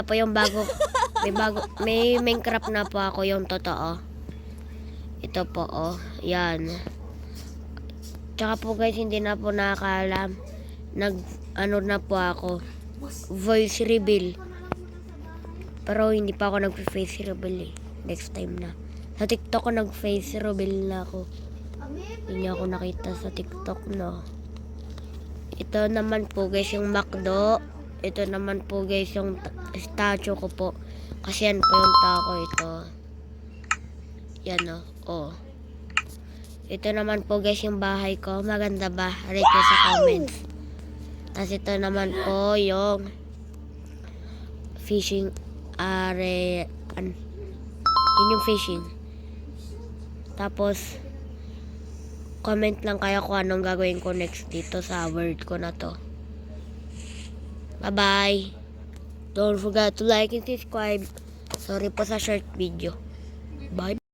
po yung may Minecraft na po ako yung totoo. Ito po, oh. Yan. Tsaka po guys, hindi na po nakakaalam. Ano na po ako. Voice reveal. Pero hindi pa ako nag-face reveal eh. Next time na. Sa TikTok ko nag-face reveal na ako. Hindi niyo ako nakita sa TikTok, no. Ito naman po guys yung McDo. Ito naman po guys yung statue ko po. Kasi yan po yung tao ito. Yan o. Oh. Ito naman po guys yung bahay ko. Maganda ba? Rate ko sa comments. Tapos ito naman po yung fishing area. Yun yung fishing. Tapos comment lang kayo kung anong gagawin ko next dito sa world ko na to. Bye-bye. Don't forget to like and subscribe. Sorry po sa short video. Bye.